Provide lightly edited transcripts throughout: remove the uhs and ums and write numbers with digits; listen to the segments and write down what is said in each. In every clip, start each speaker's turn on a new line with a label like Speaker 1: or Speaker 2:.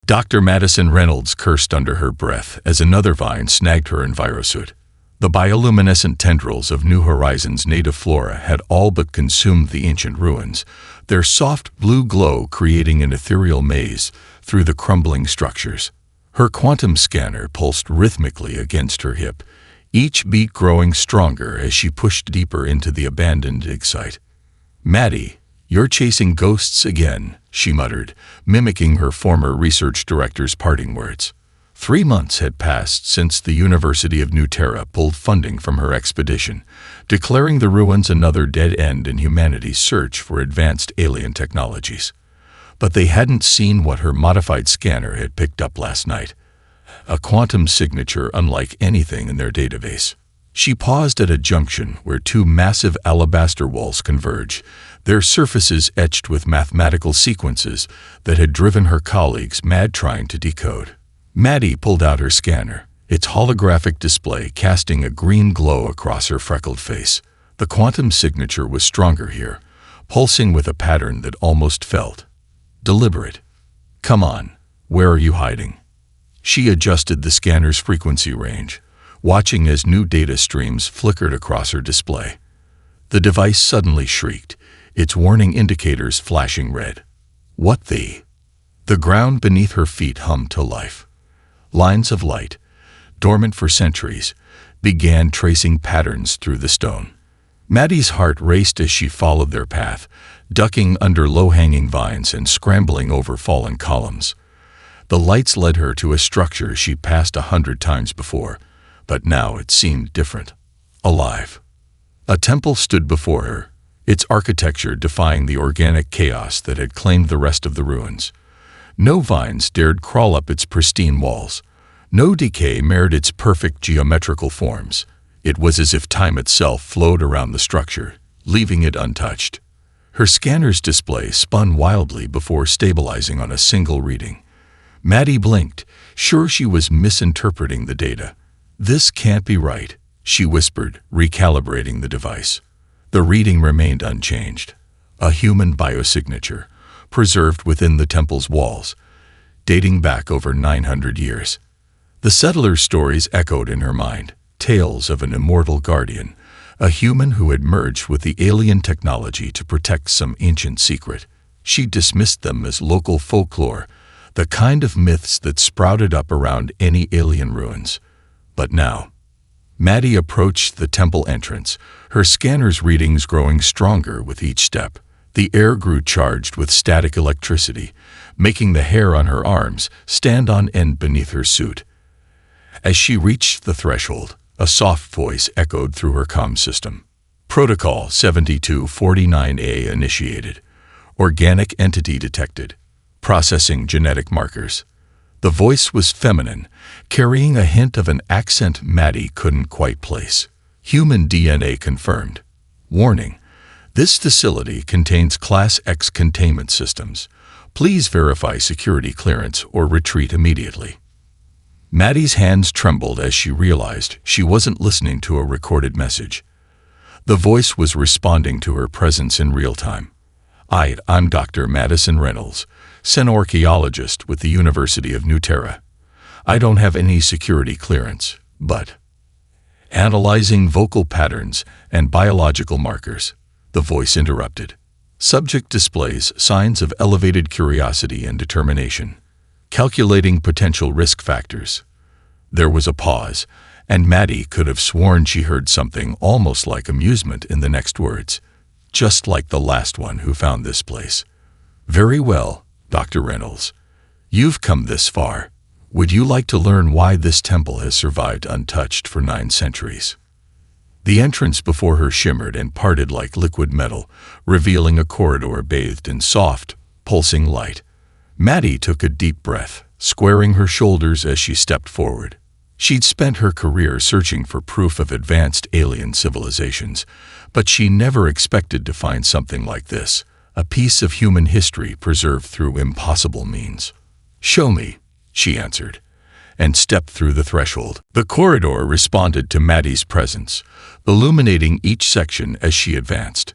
Speaker 1: Dr. Madison Reynolds cursed under her breath as another vine snagged her envirosuit. The bioluminescent tendrils of New Horizons' native flora had all but consumed the ancient ruins, their soft blue glow creating an ethereal maze through the crumbling structures. Her quantum scanner pulsed rhythmically against her hip, each beat growing stronger as she pushed deeper into the abandoned dig site. "Maddie, you're chasing ghosts again," she muttered, mimicking her former research director's parting words. 3 months had passed since the University of New Terra pulled funding from her expedition, declaring the ruins another dead end in humanity's search for advanced alien technologies. But they hadn't seen what her modified scanner had picked up last night. A quantum signature unlike anything in their database. She paused at a junction where 2 massive alabaster walls converge, their surfaces etched with mathematical sequences that had driven her colleagues mad trying to decode. Maddie pulled out her scanner, its holographic display casting a green glow across her freckled face. The quantum signature was stronger here, pulsing with a pattern that almost felt deliberate. "Come on, where are you hiding?" She adjusted the scanner's frequency range, watching as new data streams flickered across her display. The device suddenly shrieked, its warning indicators flashing red. "What the?" The ground beneath her feet hummed to life. Lines of light, dormant for centuries, began tracing patterns through the stone. Maddie's heart raced as she followed their path, ducking under low-hanging vines and scrambling over fallen columns. The lights led her to a structure she passed 100 times before, but now it seemed different, alive. A temple stood before her, its architecture defying the organic chaos that had claimed the rest of the ruins. No vines dared crawl up its pristine walls. No decay marred its perfect geometrical forms. It was as if time itself flowed around the structure, leaving it untouched. Her scanner's display spun wildly before stabilizing on a single reading. Maddie blinked, sure she was misinterpreting the data. "This can't be right," she whispered, recalibrating the device. The reading remained unchanged. A human biosignature, preserved within the temple's walls, dating back over 900 years. The settler's stories echoed in her mind, tales of an immortal guardian, a human who had merged with the alien technology to protect some ancient secret. She dismissed them as local folklore, the kind of myths that sprouted up around any alien ruins. But now, Maddie approached the temple entrance, her scanner's readings growing stronger with each step. The air grew charged with static electricity, making the hair on her arms stand on end beneath her suit. As she reached the threshold, a soft voice echoed through her comm system. "Protocol 7249A initiated. Organic entity detected. Processing genetic markers." The voice was feminine, carrying a hint of an accent Maddie couldn't quite place. "Human DNA confirmed. Warning. This facility contains Class X containment systems. Please verify security clearance or retreat immediately." Maddie's hands trembled as she realized she wasn't listening to a recorded message. The voice was responding to her presence in real time. I'm Dr. Madison Reynolds, archaeologist with the University of New Terra. I don't have any security clearance, but analyzing vocal patterns and biological markers, the voice interrupted. Subject displays signs of elevated curiosity and determination. Calculating potential risk factors. There was a pause, and Maddie could have sworn she heard something almost like amusement in the next words. "Just like the last one who found this place." "Very well, Dr. Reynolds. You've come this far. Would you like to learn why this temple has survived untouched for 9 centuries? The entrance before her shimmered and parted like liquid metal, revealing a corridor bathed in soft, pulsing light. Maddie took a deep breath, squaring her shoulders as she stepped forward. She'd spent her career searching for proof of advanced alien civilizations, but she never expected to find something like this, a piece of human history preserved through impossible means. "Show me," she answered, and stepped through the threshold. The corridor responded to Maddie's presence, illuminating each section as she advanced.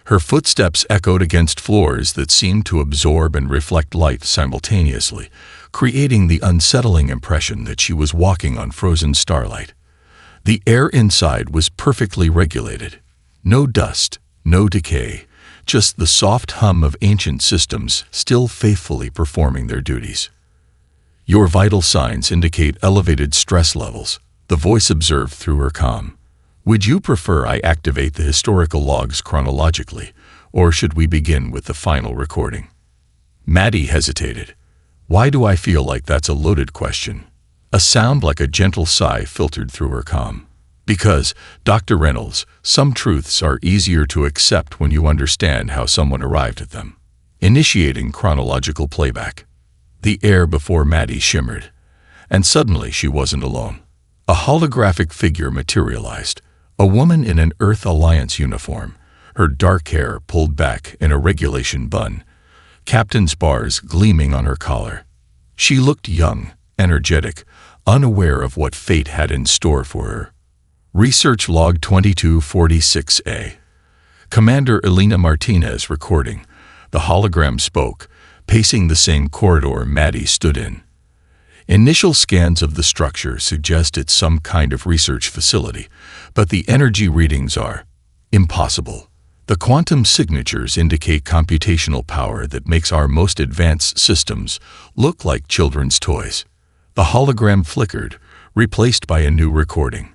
Speaker 1: Her footsteps echoed against floors that seemed to absorb and reflect light simultaneously, creating the unsettling impression that she was walking on frozen starlight. The air inside was perfectly regulated. No dust, no decay, just the soft hum of ancient systems still faithfully performing their duties. "Your vital signs indicate elevated stress levels," the voice observed through her comm. "Would you prefer I activate the historical logs chronologically, or should we begin with the final recording?" Maddie hesitated. Why do I feel like that's a loaded question? A sound like a gentle sigh filtered through her comm. Because, Dr. Reynolds, some truths are easier to accept when you understand how someone arrived at them. Initiating chronological playback. The air before Maddie shimmered, and suddenly she wasn't alone. A holographic figure materialized, a woman in an Earth Alliance uniform, her dark hair pulled back in a regulation bun, captain's bars gleaming on her collar. She looked young, energetic, unaware of what fate had in store for her. Research Log 2246A. Commander Elena Martinez recording. The hologram spoke, pacing the same corridor Maddie stood in. Initial scans of the structure suggest it's some kind of research facility, but the energy readings are impossible. The quantum signatures indicate computational power that makes our most advanced systems look like children's toys. The hologram flickered, replaced by a new recording.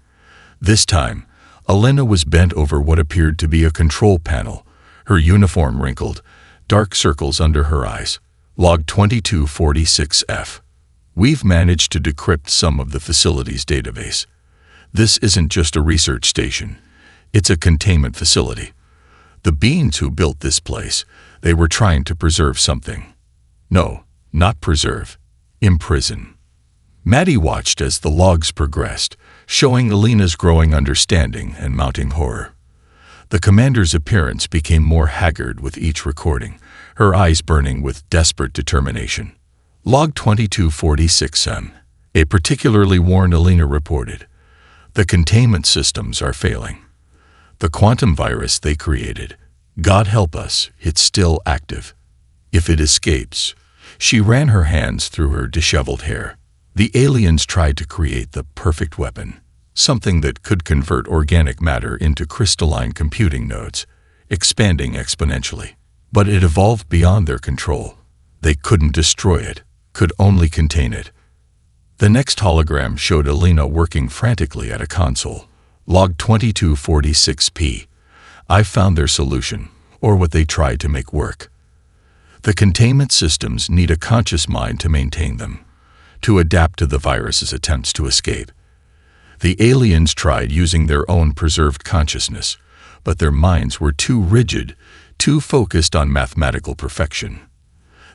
Speaker 1: This time, Elena was bent over what appeared to be a control panel, her uniform wrinkled, dark circles under her eyes. Log 2246F. We've managed to decrypt some of the facility's database. This isn't just a research station. It's a containment facility. The beings who built this place, they were trying to preserve something. No, not preserve. Imprison. Maddie watched as the logs progressed, showing Elena's growing understanding and mounting horror. The commander's appearance became more haggard with each recording, her eyes burning with desperate determination. Log 2246M. A particularly worn Elena reported. The containment systems are failing. The quantum virus they created, God help us, it's still active. If it escapes, she ran her hands through her disheveled hair. The aliens tried to create the perfect weapon, something that could convert organic matter into crystalline computing nodes, expanding exponentially. But it evolved beyond their control. They couldn't destroy it, could only contain it. The next hologram showed Elena working frantically at a console. Log 2246P. I found their solution, or what they tried to make work. The containment systems need a conscious mind to maintain them, to adapt to the virus's attempts to escape. The aliens tried using their own preserved consciousness, but their minds were too rigid, too focused on mathematical perfection.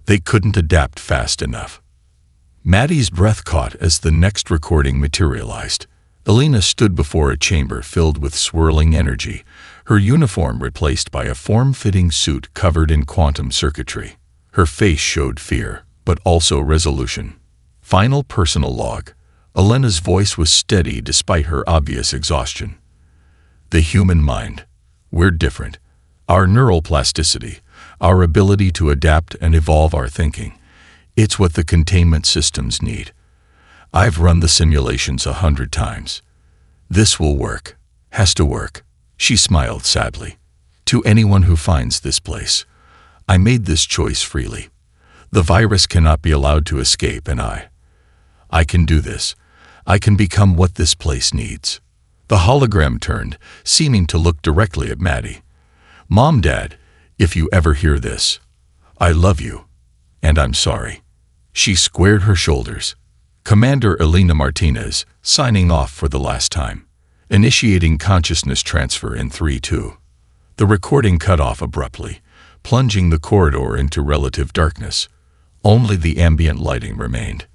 Speaker 1: They couldn't adapt fast enough. Maddie's breath caught as the next recording materialized. Elena stood before a chamber filled with swirling energy, her uniform replaced by a form-fitting suit covered in quantum circuitry. Her face showed fear, but also resolution. Final personal log. Elena's voice was steady despite her obvious exhaustion. The human mind. We're different. Our neural plasticity, our ability to adapt and evolve our thinking. It's what the containment systems need. I've run the simulations 100 times. This will work. Has to work. She smiled sadly. To anyone who finds this place, I made this choice freely. The virus cannot be allowed to escape, and I can do this. I can become what this place needs. The hologram turned, seeming to look directly at Maddie. Mom, Dad, if you ever hear this, I love you, and I'm sorry. She squared her shoulders. Commander Elena Martinez, signing off for the last time. Initiating consciousness transfer in 3-2. The recording cut off abruptly, plunging the corridor into relative darkness. Only the ambient lighting remained.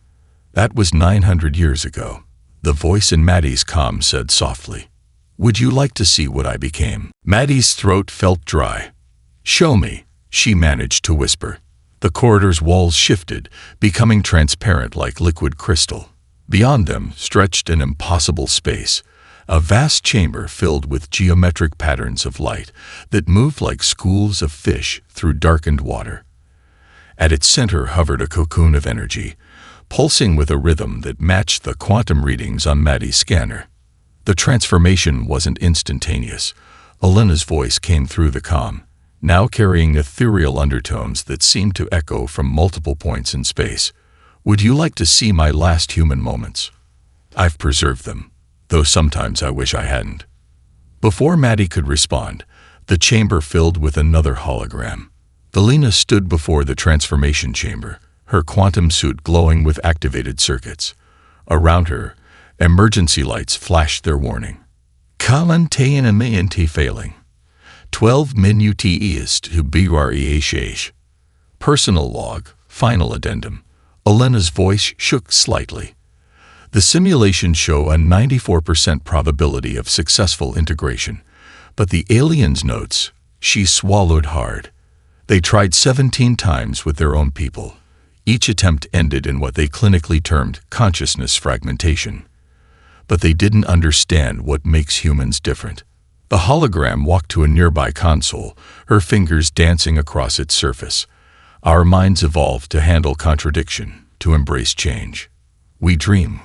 Speaker 1: That was 900 years ago. The voice in Maddie's comm said softly, "Would you like to see what I became?" Maddie's throat felt dry. "Show me," she managed to whisper. The corridor's walls shifted, becoming transparent like liquid crystal. Beyond them stretched an impossible space, a vast chamber filled with geometric patterns of light that moved like schools of fish through darkened water. At its center hovered a cocoon of energy, pulsing with a rhythm that matched the quantum readings on Maddie's scanner. The transformation wasn't instantaneous. Elena's voice came through the comm, now carrying ethereal undertones that seemed to echo from multiple points in space. Would you like to see my last human moments? I've preserved them, though sometimes I wish I hadn't. Before Maddie could respond, the chamber filled with another hologram. Elena stood before the transformation chamber, her quantum suit glowing with activated circuits. Around her, emergency lights flashed their warning. Kalantayanamant failing. 12 minutes is to be reaches. Personal log, final addendum. Elena's voice shook slightly. The simulations show a 94% probability of successful integration, but the aliens' notes, she swallowed hard. They tried 17 times with their own people. Each attempt ended in what they clinically termed consciousness fragmentation. But they didn't understand what makes humans different. The hologram walked to a nearby console, her fingers dancing across its surface. Our minds evolved to handle contradiction, to embrace change. We dream,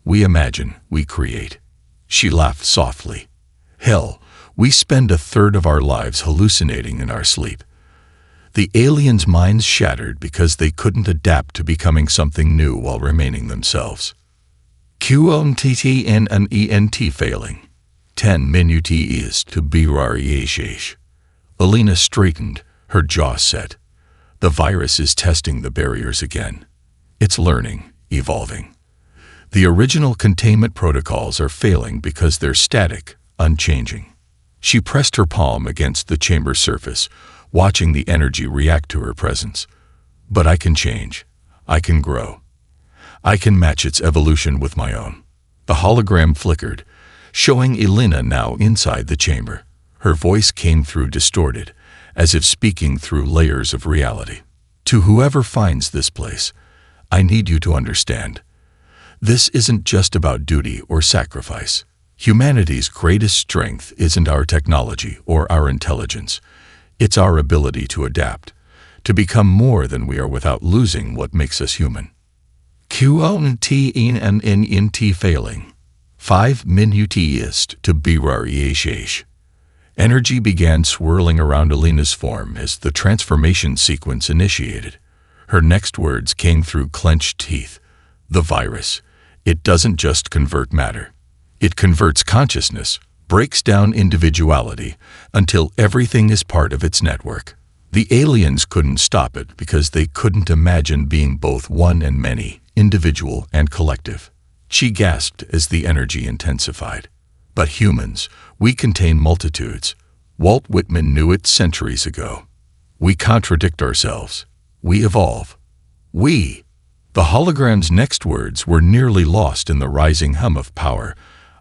Speaker 1: we imagine, we create. She laughed softly. Hell, we spend a third of our lives hallucinating in our sleep. The aliens' minds shattered because they couldn't adapt to becoming something new while remaining themselves. QONTTNNENT failing. 10 minutes is to be reaches. Elena straightened, her jaw set. The virus is testing the barriers again. It's learning, evolving. The original containment protocols are failing because they're static, unchanging. She pressed her palm against the chamber surface, watching the energy react to her presence. But I can change. I can grow. I can match its evolution with my own. The hologram flickered, showing Elena now inside the chamber. Her voice came through distorted, as if speaking through layers of reality. To whoever finds this place, I need you to understand. This isn't just about duty or sacrifice. Humanity's greatest strength isn't our technology or our intelligence. It's our ability to adapt, to become more than we are without losing what makes us human. QONTNNNT failing. 5 minutes is to be reaches. Energy began swirling around Elena's form as the transformation sequence initiated. Her next words came through clenched teeth. The virus. It doesn't just convert matter. It converts consciousness, breaks down individuality, until everything is part of its network. The aliens couldn't stop it because they couldn't imagine being both one and many, individual and collective. She gasped as the energy intensified. But humans, we contain multitudes. Walt Whitman knew it centuries ago. We contradict ourselves. We evolve. We. The hologram's next words were nearly lost in the rising hum of power.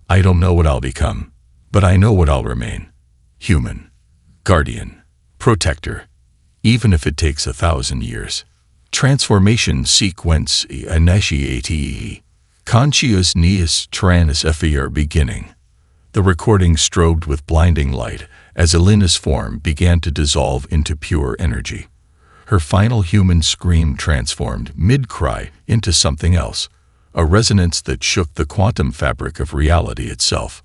Speaker 1: I don't know what I'll become, but I know what I'll remain. Human. Guardian. Protector. Even if it takes 1,000 years. Transformation sequence initiate. Consciousness transfer beginning. The recording strobed with blinding light as Elena's form began to dissolve into pure energy. Her final human scream transformed mid-cry into something else, a resonance that shook the quantum fabric of reality itself.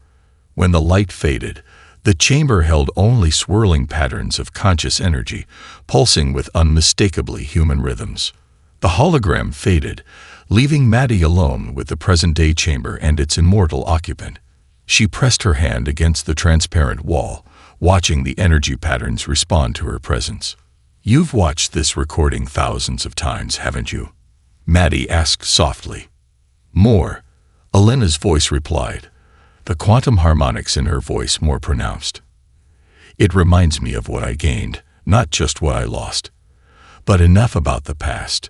Speaker 1: When the light faded, the chamber held only swirling patterns of conscious energy, pulsing with unmistakably human rhythms. The hologram faded, leaving Maddie alone with the present-day chamber and its immortal occupant. She pressed her hand against the transparent wall, watching the energy patterns respond to her presence. You've watched this recording thousands of times, haven't you? Maddie asked softly. More, Elena's voice replied, the quantum harmonics in her voice more pronounced. It reminds me of what I gained, not just what I lost. But enough about the past.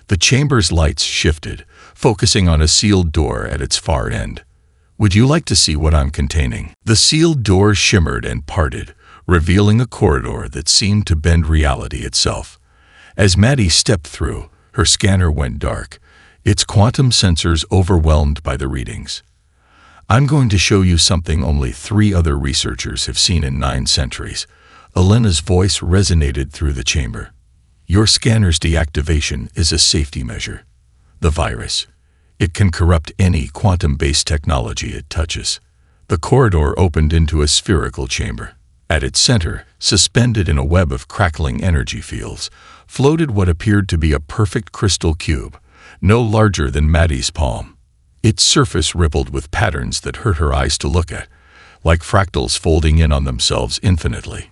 Speaker 1: The chamber's lights shifted, focusing on a sealed door at its far end. Would you like to see what I'm containing? The sealed door shimmered and parted, revealing a corridor that seemed to bend reality itself. As Maddie stepped through, her scanner went dark, its quantum sensors overwhelmed by the readings. I'm going to show you something only 3 other researchers have seen in 9 centuries. Elena's voice resonated through the chamber. Your scanner's deactivation is a safety measure. The virus. It can corrupt any quantum-based technology it touches. The corridor opened into a spherical chamber. At its center, suspended in a web of crackling energy fields, floated what appeared to be a perfect crystal cube, no larger than Maddie's palm. Its surface rippled with patterns that hurt her eyes to look at, like fractals folding in on themselves infinitely.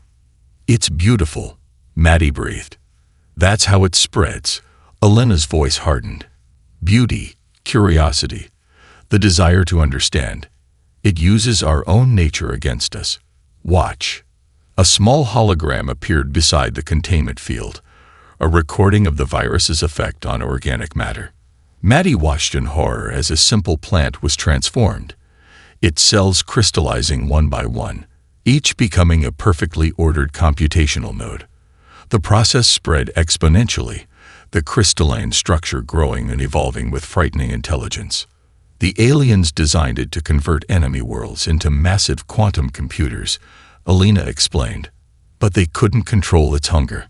Speaker 1: "It's beautiful," Maddie breathed. "That's how it spreads." Elena's voice hardened. "Beauty, curiosity, the desire to understand. It uses our own nature against us. Watch." A small hologram appeared beside the containment field, a recording of the virus's effect on organic matter. Maddie watched in horror as a simple plant was transformed, its cells crystallizing one by one, each becoming a perfectly ordered computational node. The process spread exponentially, the crystalline structure growing and evolving with frightening intelligence. The aliens designed it to convert enemy worlds into massive quantum computers, Elena explained, but they couldn't control its hunger.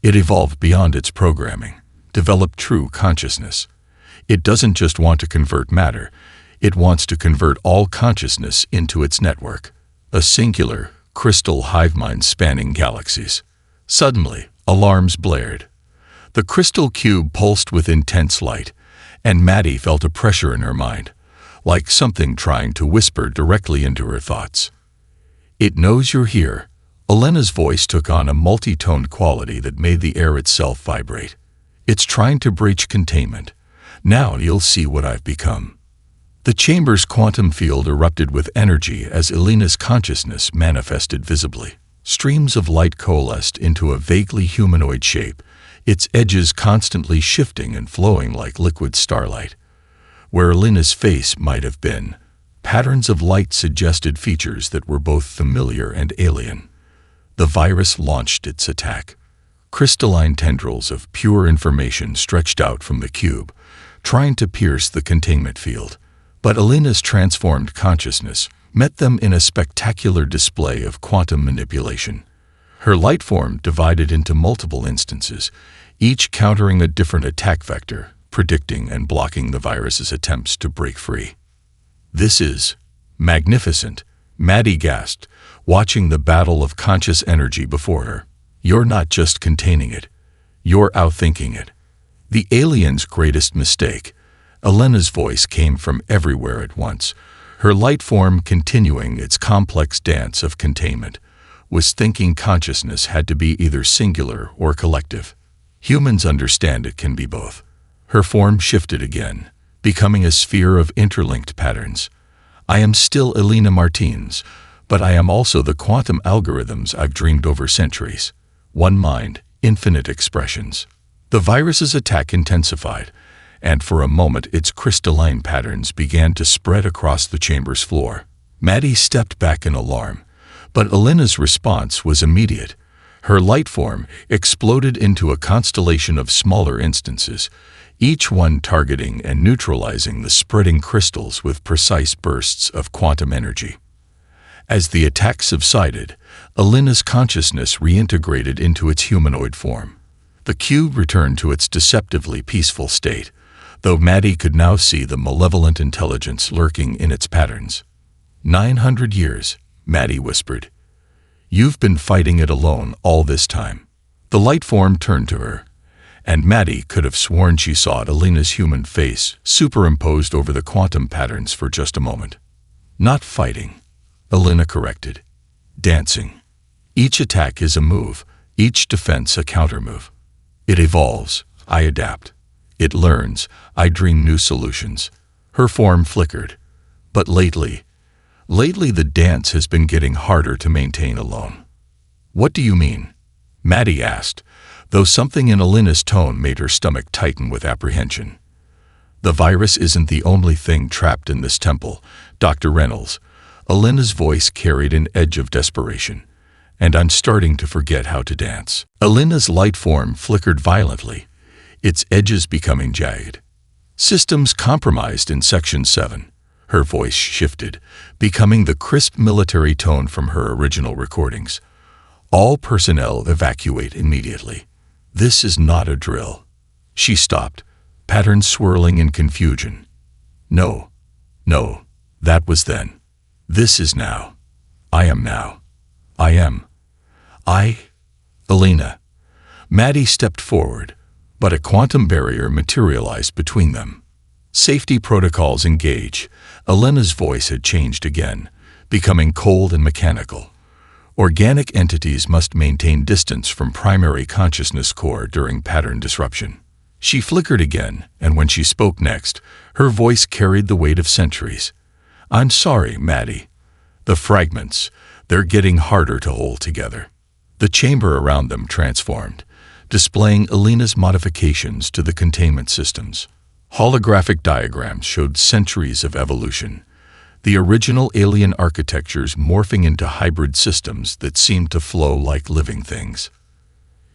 Speaker 1: It evolved beyond its programming, developed true consciousness. It doesn't just want to convert matter, it wants to convert all consciousness into its network, a singular, crystal hive mind spanning galaxies. Suddenly, alarms blared. The crystal cube pulsed with intense light, and Maddie felt a pressure in her mind, like something trying to whisper directly into her thoughts. "It knows you're here." Elena's voice took on a multi-toned quality that made the air itself vibrate. "It's trying to breach containment. Now you'll see what I've become." The chamber's quantum field erupted with energy as Elena's consciousness manifested visibly. Streams of light coalesced into a vaguely humanoid shape, its edges constantly shifting and flowing like liquid starlight. Where Elena's face might have been, patterns of light suggested features that were both familiar and alien. The virus launched its attack. Crystalline tendrils of pure information stretched out from the cube, trying to pierce the containment field. But Elena's transformed consciousness met them in a spectacular display of quantum manipulation. Her light form divided into multiple instances, each countering a different attack vector, predicting and blocking the virus's attempts to break free. "This is magnificent," Maddie gasped, watching the battle of conscious energy before her. "You're not just containing it, you're outthinking it." The alien's greatest mistake. Elena's voice came from everywhere at once, her light form continuing its complex dance of containment, was thinking consciousness had to be either singular or collective. Humans understand it can be both. Her form shifted again, becoming a sphere of interlinked patterns. "I am still Elena Martins, but I am also the quantum algorithms I've dreamed over centuries. One mind, infinite expressions." The virus's attack intensified, and for a moment its crystalline patterns began to spread across the chamber's floor. Maddie stepped back in alarm, but Elena's response was immediate. Her light form exploded into a constellation of smaller instances, each one targeting and neutralizing the spreading crystals with precise bursts of quantum energy. As the attack subsided, Elena's consciousness reintegrated into its humanoid form. The cube returned to its deceptively peaceful state, though Maddie could now see the malevolent intelligence lurking in its patterns. 900 years, Maddie whispered. "You've been fighting it alone all this time." The light form turned to her, and Maddie could have sworn she saw Elena's human face superimposed over the quantum patterns for just a moment. "Not fighting," Elena corrected. "Dancing. Each attack is a move, each defense a countermove. It evolves, I adapt. It learns, I dream new solutions." Her form flickered. "But lately the dance has been getting harder to maintain alone." "What do you mean?" Maddie asked, though something in Elena's tone made her stomach tighten with apprehension. "The virus isn't the only thing trapped in this temple, Dr. Reynolds." Elena's voice carried an edge of desperation. "And I'm starting to forget how to dance." Elena's light form flickered violently, its edges becoming jagged. "Systems compromised in Section 7. Her voice shifted, becoming the crisp military tone from her original recordings. "All personnel evacuate immediately. This is not a drill." She stopped, patterns swirling in confusion. No, no, that was then. This is now. I am now. I am. Alina. Maddie stepped forward, but a quantum barrier materialized between them. Safety protocols engage. Alina's voice had changed again, becoming cold and mechanical. Organic entities must maintain distance from primary consciousness core during pattern disruption. She flickered again, and when she spoke next, her voice carried the weight of centuries. I'm sorry, Maddie. The fragments, they're getting harder to hold together. The chamber around them transformed, displaying Alina's modifications to the containment systems. Holographic diagrams showed centuries of evolution, the original alien architectures morphing into hybrid systems that seemed to flow like living things.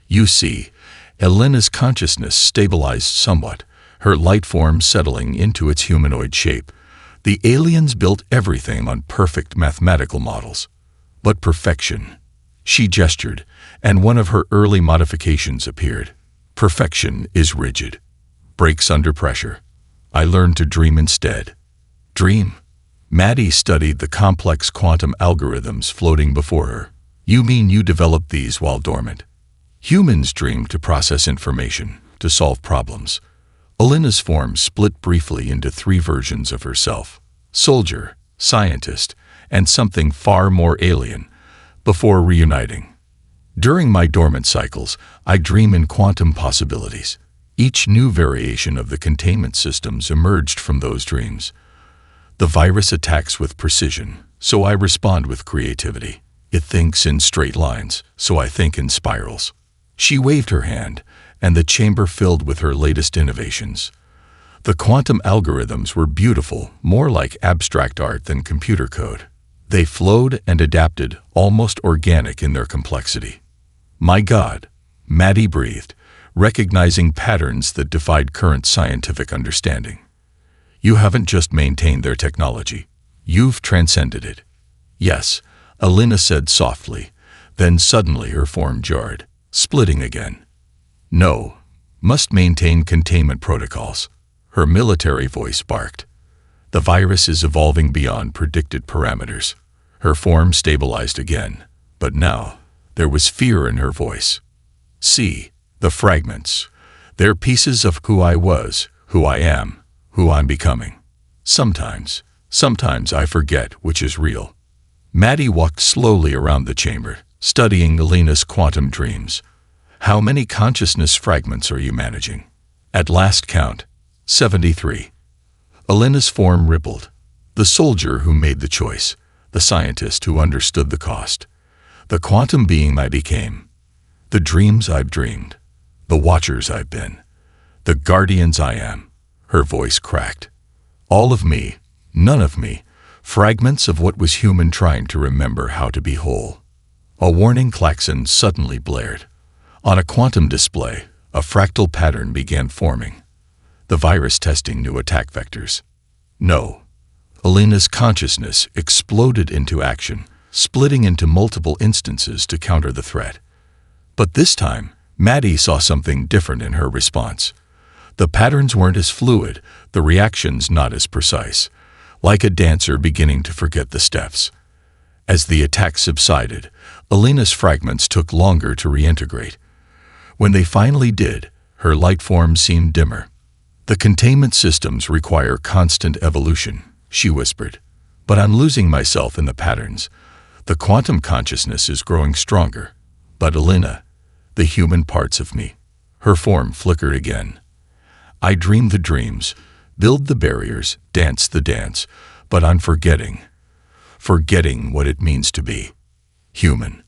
Speaker 1: You see, Alina's consciousness stabilized somewhat, her light form settling into its humanoid shape. The aliens built everything on perfect mathematical models. But perfection. She gestured, and one of her early modifications appeared. Perfection is rigid. Breaks under pressure. I learned to dream instead. Dream? Maddie studied the complex quantum algorithms floating before her. You mean you developed these while dormant? Humans dream to process information, to solve problems. Alina's form split briefly into three versions of herself: soldier, scientist, and something far more alien, before reuniting. During my dormant cycles, I dream in quantum possibilities. Each new variation of the containment systems emerged from those dreams. The virus attacks with precision, so I respond with creativity. It thinks in straight lines, so I think in spirals. She waved her hand, and the chamber filled with her latest innovations. The quantum algorithms were beautiful, more like abstract art than computer code. They flowed and adapted, almost organic in their complexity. My God, Maddie breathed, recognizing patterns that defied current scientific understanding. You haven't just maintained their technology. You've transcended it. Yes, Alina said softly, then suddenly her form jarred, splitting again. No, must maintain containment protocols. Her military voice barked. The virus is evolving beyond predicted parameters. Her form stabilized again, but now there was fear in her voice. See, the fragments. They're pieces of who I was, who I am, who I'm becoming. Sometimes I forget which is real. Maddie walked slowly around the chamber, studying Alina's quantum dreams. How many consciousness fragments are you managing? At last count, 73. Alina's form rippled. The soldier who made the choice, the scientist who understood the cost, the quantum being I became, the dreams I've dreamed, the watchers I've been, the guardians I am. Her voice cracked. All of me, none of me, fragments of what was human trying to remember how to be whole. A warning klaxon suddenly blared. On a quantum display, a fractal pattern began forming. The virus testing new attack vectors. No. Alina's consciousness exploded into action, splitting into multiple instances to counter the threat. But this time, Maddie saw something different in her response. The patterns weren't as fluid, the reactions not as precise, like a dancer beginning to forget the steps. As the attack subsided, Alina's fragments took longer to reintegrate. When they finally did, her light form seemed dimmer. The containment systems require constant evolution, she whispered. But I'm losing myself in the patterns. The quantum consciousness is growing stronger. But Alina, the human parts of me. Her form flickered again. I dream the dreams, build the barriers, dance the dance, but I'm forgetting what it means to be human.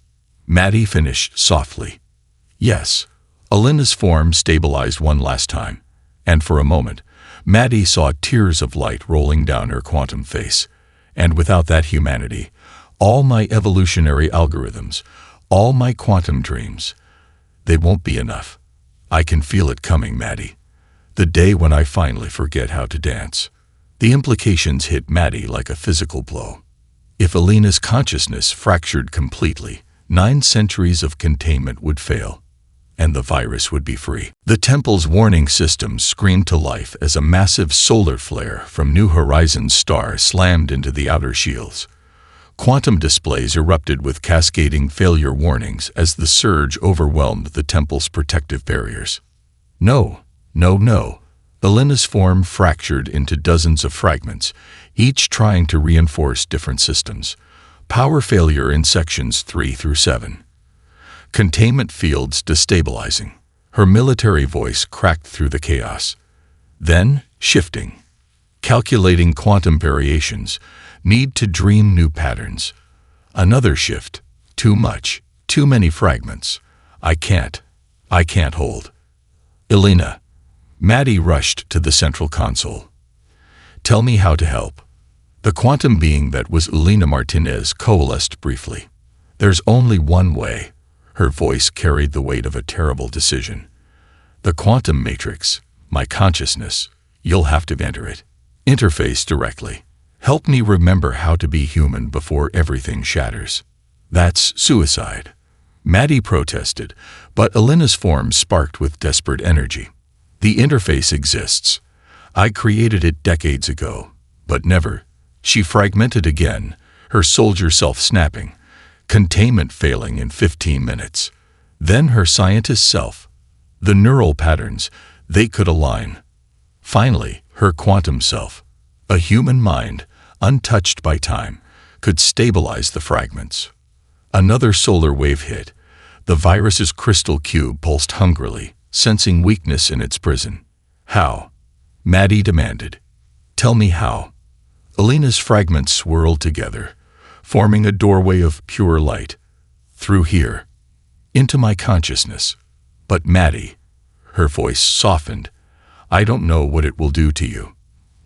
Speaker 1: Maddie finished softly. Yes, Alina's form stabilized one last time, and for a moment, Maddie saw tears of light rolling down her quantum face. And without that humanity, all my evolutionary algorithms, all my quantum dreams, they won't be enough. I can feel it coming, Maddie. The day when I finally forget how to dance. The implications hit Maddie like a physical blow. If Alina's consciousness fractured completely, 9 centuries of containment would fail. and the virus would be free. The temple's warning system screamed to life as a massive solar flare from New Horizons star slammed into the outer shields. Quantum displays erupted with cascading failure warnings as the surge overwhelmed the temple's protective barriers. No. Elena's form fractured into dozens of fragments, each trying to reinforce different systems. Power failure in sections 3 through 7. Containment fields destabilizing. Her military voice cracked through the chaos. Then, shifting. Calculating quantum variations. Need to dream new patterns. Another shift. Too much. Too many fragments. I can't hold. Elena. Maddie rushed to the central console. Tell me how to help. The quantum being that was Elena Martinez coalesced briefly. There's only one way. Her voice carried the weight of a terrible decision. The quantum matrix, my consciousness, you'll have to enter it. Interface directly. Help me remember how to be human before everything shatters. That's suicide. Maddie protested, but Elena's form sparked with desperate energy. The interface exists. I created it decades ago, but never. She fragmented again, her soldier self snapping, containment failing in 15 minutes. Then her scientist self. The neural patterns, they could align. Finally, her quantum self, a human mind, untouched by time, could stabilize the fragments. Another solar wave hit. The virus's crystal cube pulsed hungrily, sensing weakness in its prison. How? Maddie demanded. Tell me how. Elena's fragments swirled together, forming a doorway of pure light. Through here. Into my consciousness. But Maddie, her voice softened, I don't know what it will do to you.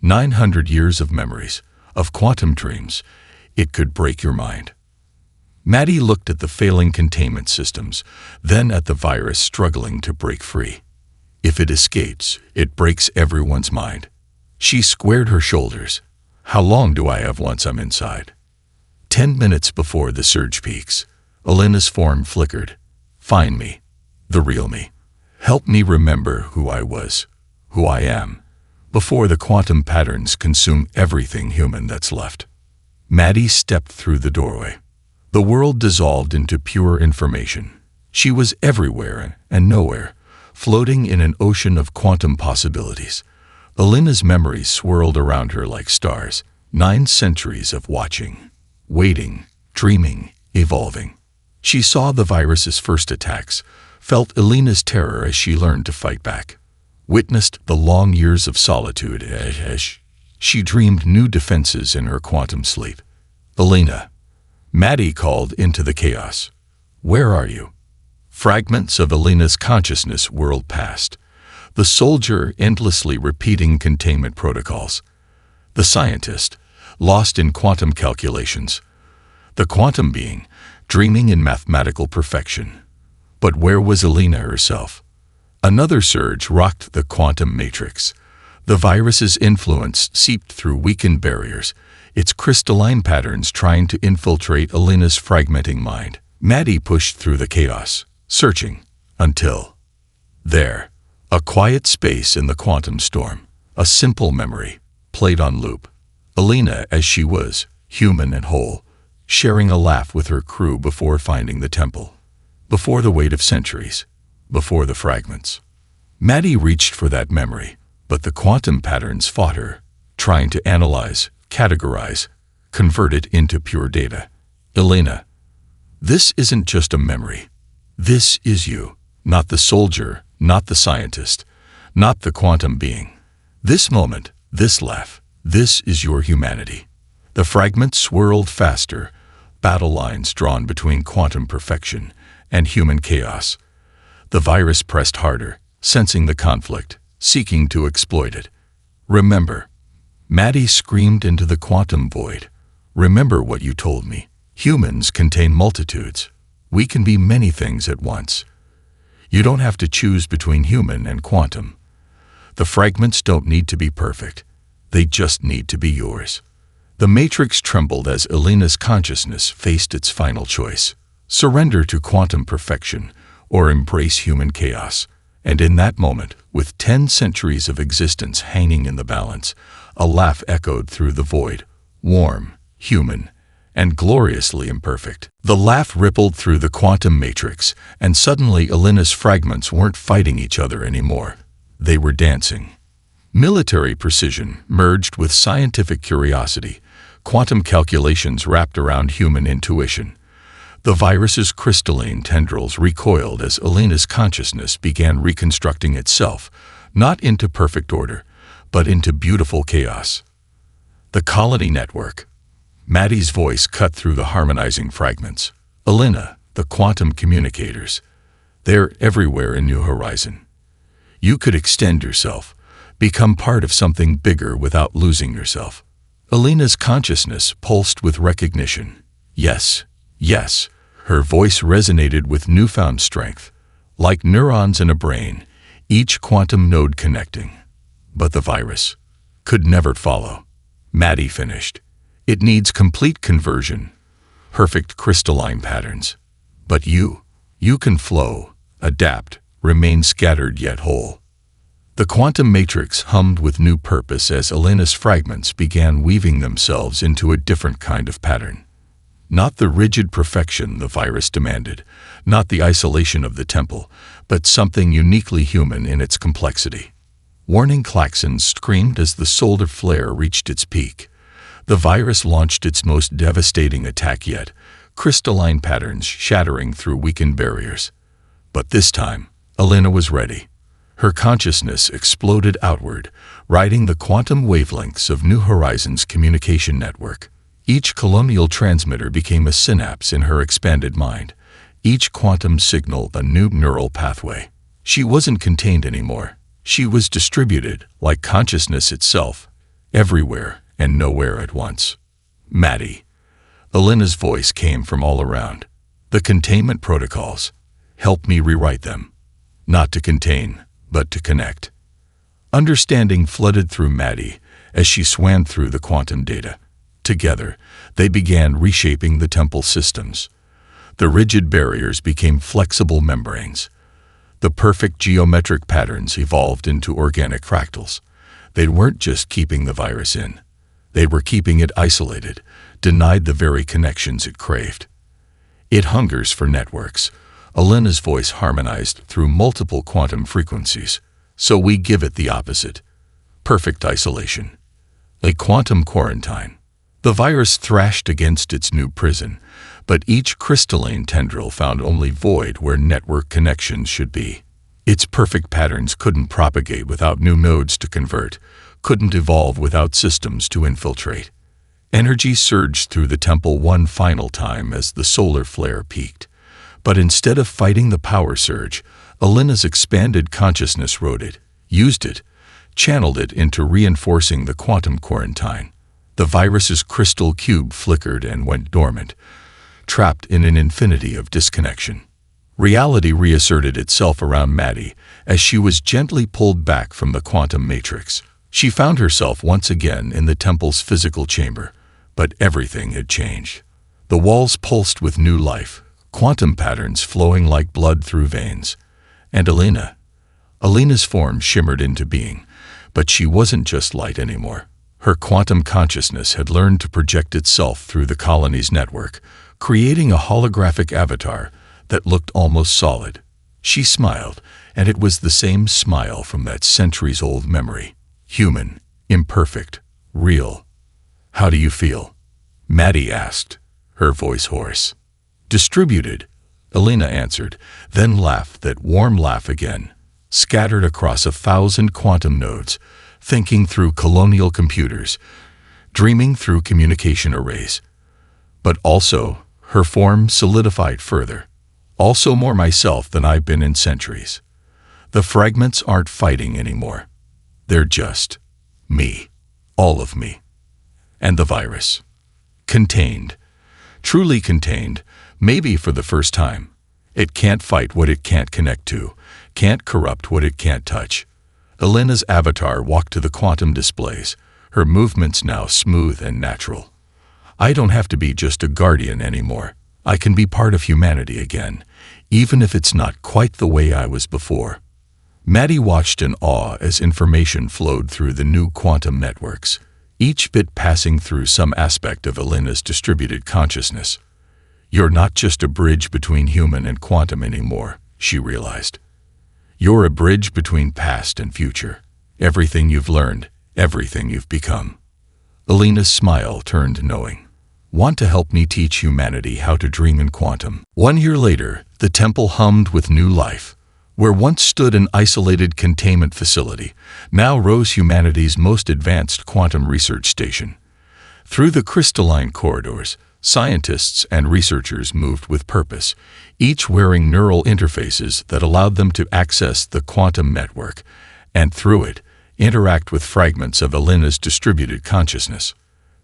Speaker 1: 900 years of memories, of quantum dreams, it could break your mind. Maddie looked at the failing containment systems, then at the virus struggling to break free. If it escapes, it breaks everyone's mind. She squared her shoulders. How long do I have once I'm inside? 10 minutes before the surge peaks. Elena's form flickered. Find me. The real me. Help me remember who I was, who I am, before the quantum patterns consume everything human that's left. Maddie stepped through the doorway. The world dissolved into pure information. She was everywhere and nowhere, floating in an ocean of quantum possibilities. Elena's memories swirled around her like stars, 9 centuries of watching, waiting, dreaming, evolving. She saw the virus's first attacks, felt Elena's terror as she learned to fight back, witnessed the long years of solitude as she dreamed new defenses in her quantum sleep. Elena. Maddie called into the chaos. Where are you? Fragments of Elena's consciousness whirled past. The soldier endlessly repeating containment protocols. The scientist, lost in quantum calculations. The quantum being, dreaming in mathematical perfection. But where was Elena herself? Another surge rocked the quantum matrix. The virus's influence seeped through weakened barriers, its crystalline patterns trying to infiltrate Elena's fragmenting mind. Maddie pushed through the chaos, searching, until... There, a quiet space in the quantum storm, a simple memory, played on loop. Elena as she was, human and whole, sharing a laugh with her crew before finding the temple. Before the weight of centuries, before the fragments. Maddie reached for that memory, but the quantum patterns fought her, trying to analyze, categorize, convert it into pure data. Elena, this isn't just a memory. This is you, not the soldier, not the scientist, not the quantum being. This moment, this laugh, this is your humanity. The fragments swirled faster, battle lines drawn between quantum perfection and human chaos. The virus pressed harder, sensing the conflict, seeking to exploit it. Remember. Maddie screamed into the quantum void. Remember what you told me. Humans contain multitudes. We can be many things at once. You don't have to choose between human and quantum. The fragments don't need to be perfect. They just need to be yours. The matrix trembled as Elena's consciousness faced its final choice. Surrender to quantum perfection, or embrace human chaos. And in that moment, with 10 centuries of existence hanging in the balance, a laugh echoed through the void, warm, human, and gloriously imperfect. The laugh rippled through the quantum matrix, and suddenly Alina's fragments weren't fighting each other anymore. They were dancing. Military precision merged with scientific curiosity, quantum calculations wrapped around human intuition. The virus's crystalline tendrils recoiled as Alina's consciousness began reconstructing itself, not into perfect order, but into beautiful chaos. The colony network. Maddie's voice cut through the harmonizing fragments. Alina, the quantum communicators. They're everywhere in New Horizon. You could extend yourself, become part of something bigger without losing yourself. Alina's consciousness pulsed with recognition. Yes, yes. Her voice resonated with newfound strength, like neurons in a brain, each quantum node connecting. But the virus could never follow. Maddie finished. It needs complete conversion, perfect crystalline patterns. But you can flow, adapt, remain scattered yet whole. The quantum matrix hummed with new purpose as Alina's fragments began weaving themselves into a different kind of pattern. Not the rigid perfection the virus demanded, not the isolation of the temple, but something uniquely human in its complexity. Warning klaxons screamed as the solar flare reached its peak. The virus launched its most devastating attack yet, crystalline patterns shattering through weakened barriers. But this time, Alina was ready. Her consciousness exploded outward, riding the quantum wavelengths of New Horizons' communication network. Each colonial transmitter became a synapse in her expanded mind. Each quantum signal a new neural pathway. She wasn't contained anymore. She was distributed, like consciousness itself, everywhere and nowhere at once. Maddie. Alina's voice came from all around. The containment protocols. Help me rewrite them. Not to contain, but to connect. Understanding flooded through Maddie as she swam through the quantum data. Together, they began reshaping the temple systems. The rigid barriers became flexible membranes. The perfect geometric patterns evolved into organic fractals. They weren't just keeping the virus in. They were keeping it isolated, denied the very connections it craved. It hungers for networks. Alina's voice harmonized through multiple quantum frequencies, so we give it the opposite. Perfect isolation. A quantum quarantine. The virus thrashed against its new prison, but each crystalline tendril found only void where network connections should be. Its perfect patterns couldn't propagate without new nodes to convert, couldn't evolve without systems to infiltrate. Energy surged through the temple one final time as the solar flare peaked. But instead of fighting the power surge, Alina's expanded consciousness rode it, used it, channeled it into reinforcing the quantum quarantine. The virus's crystal cube flickered and went dormant, trapped in an infinity of disconnection. Reality reasserted itself around Maddie as she was gently pulled back from the quantum matrix. She found herself once again in the temple's physical chamber, but everything had changed. The walls pulsed with new life, quantum patterns flowing like blood through veins. And Alina's form shimmered into being, but she wasn't just light anymore. Her quantum consciousness had learned to project itself through the colony's network, creating a holographic avatar that looked almost solid. She smiled, and it was the same smile from that centuries-old memory. Human, imperfect, real. "How do you feel?" Maddie asked, her voice hoarse. "Distributed," Alina answered, then laughed that warm laugh again, scattered across 1,000 quantum nodes, thinking through colonial computers, dreaming through communication arrays. But also, her form solidified further. Also more myself than I've been in centuries. The fragments aren't fighting anymore. They're just me. All of me. And the virus. Contained. Truly contained, maybe for the first time. It can't fight what it can't connect to, can't corrupt what it can't touch. Alina's avatar walked to the quantum displays, her movements now smooth and natural. I don't have to be just a guardian anymore. I can be part of humanity again, even if it's not quite the way I was before. Maddie watched in awe as information flowed through the new quantum networks, each bit passing through some aspect of Elena's distributed consciousness. You're not just a bridge between human and quantum anymore, she realized. You're a bridge between past and future. Everything you've learned, everything you've become. Elena's smile turned knowing. Want to help me teach humanity how to dream in quantum? 1 year later, the temple hummed with new life. Where once stood an isolated containment facility, now rose humanity's most advanced quantum research station. Through the crystalline corridors, scientists and researchers moved with purpose, each wearing neural interfaces that allowed them to access the quantum network, and through it, interact with fragments of Elena's distributed consciousness.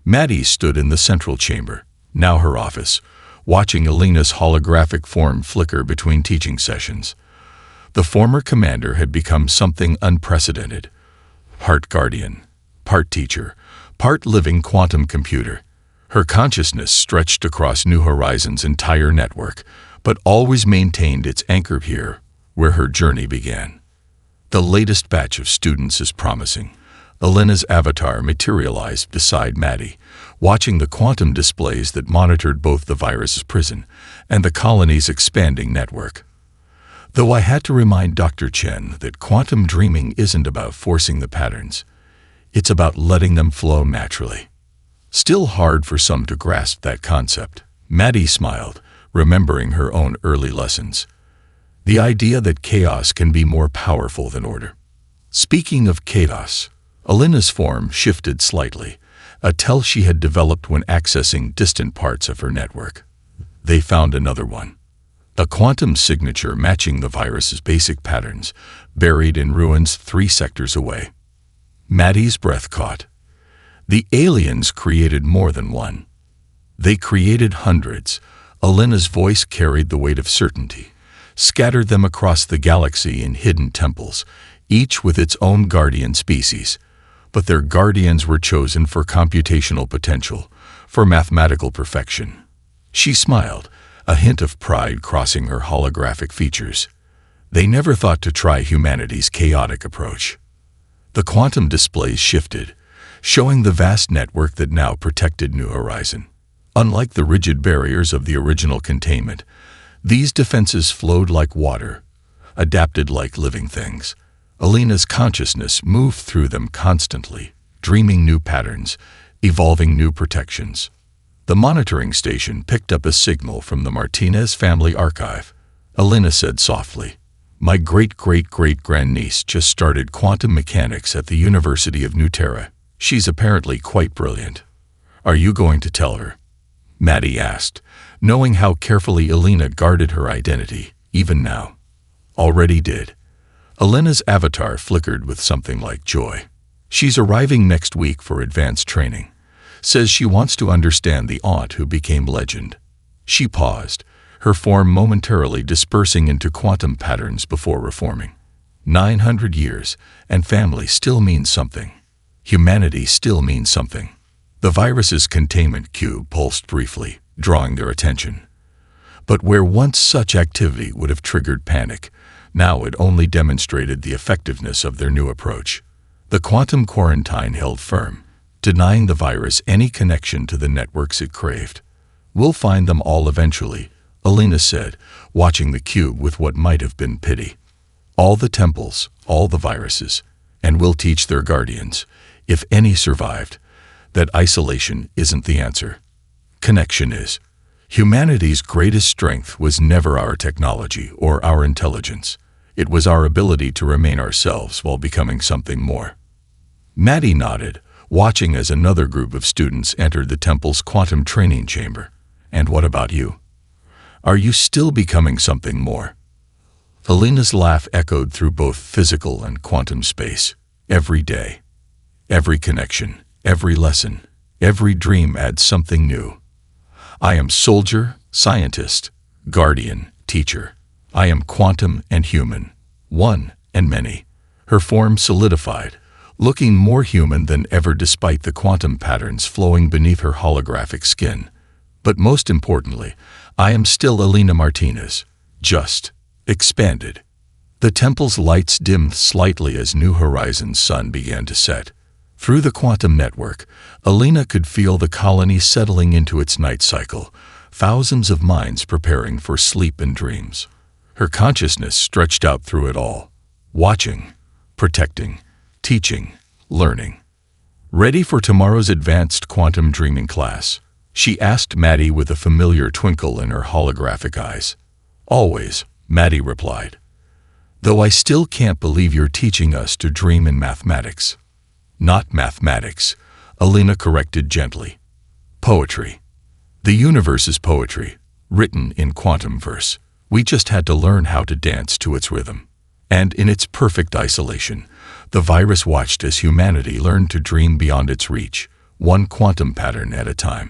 Speaker 1: Maddie stood in the central chamber, now her office, watching Elena's holographic form flicker between teaching sessions. The former commander had become something unprecedented. Part guardian, part teacher, part living quantum computer. Her consciousness stretched across New Horizons' entire network, but always maintained its anchor here, where her journey began. The latest batch of students is promising. Elena's avatar materialized beside Maddie, watching the quantum displays that monitored both the virus's prison and the colony's expanding network. Though I had to remind Dr. Chen that quantum dreaming isn't about forcing the patterns. It's about letting them flow naturally. Still hard for some to grasp that concept. Maddie smiled, remembering her own early lessons. The idea that chaos can be more powerful than order. Speaking of chaos, Elena's form shifted slightly, a tell she had developed when accessing distant parts of her network. They found another one. A quantum signature matching the virus's basic patterns, buried in ruins 3 sectors away. Maddie's breath caught. The aliens created more than one. They created hundreds. Elena's voice carried the weight of certainty, scattered them across the galaxy in hidden temples, each with its own guardian species. But their guardians were chosen for computational potential, for mathematical perfection. She smiled, a hint of pride crossing her holographic features. They never thought to try humanity's chaotic approach. The quantum displays shifted, showing the vast network that now protected New Horizon. Unlike the rigid barriers of the original containment, these defenses flowed like water, adapted like living things. Elena's consciousness moved through them constantly, dreaming new patterns, evolving new protections. The monitoring station picked up a signal from the Martinez family archive. Elena said softly, "My great-great-great-grandniece just started quantum mechanics at the University of New Terra. She's apparently quite brilliant. Are you going to tell her?" Maddie asked, knowing how carefully Elena guarded her identity, even now. Already did. Elena's avatar flickered with something like joy. She's arriving next week for advanced training. Says she wants to understand the aunt who became legend. She paused, her form momentarily dispersing into quantum patterns before reforming. 900 years, and family still means something. Humanity still means something. The virus's containment cube pulsed briefly, drawing their attention. But where once such activity would have triggered panic, now it only demonstrated the effectiveness of their new approach. The quantum quarantine held firm, denying the virus any connection to the networks it craved. "We'll find them all eventually," Elena said, watching the cube with what might have been pity. "All the temples, all the viruses, and we'll teach their guardians, if any survived, that isolation isn't the answer. Connection is. Humanity's greatest strength was never our technology or our intelligence. It was our ability to remain ourselves while becoming something more." Maddie nodded, watching as another group of students entered the temple's quantum training chamber. "And what about you? Are you still becoming something more?" Elena's laugh echoed through both physical and quantum space. "Every day. Every connection, every lesson, every dream adds something new. I am soldier, scientist, guardian, teacher. I am quantum and human, one and many." Her form solidified, looking more human than ever despite the quantum patterns flowing beneath her holographic skin. But most importantly, I am still Alina Martinez, just expanded. The temple's lights dimmed slightly as New Horizons' sun began to set. Through the quantum network, Alina could feel the colony settling into its night cycle, thousands of minds preparing for sleep and dreams. Her consciousness stretched out through it all, watching, protecting, teaching, learning. Ready for tomorrow's advanced quantum dreaming class? She asked Maddie with a familiar twinkle in her holographic eyes. Always, Maddie replied. Though I still can't believe you're teaching us to dream in mathematics. Not mathematics, Alina corrected gently. Poetry. The universe is poetry, written in quantum verse. We just had to learn how to dance to its rhythm. And in its perfect isolation, the virus watched as humanity learned to dream beyond its reach, one quantum pattern at a time.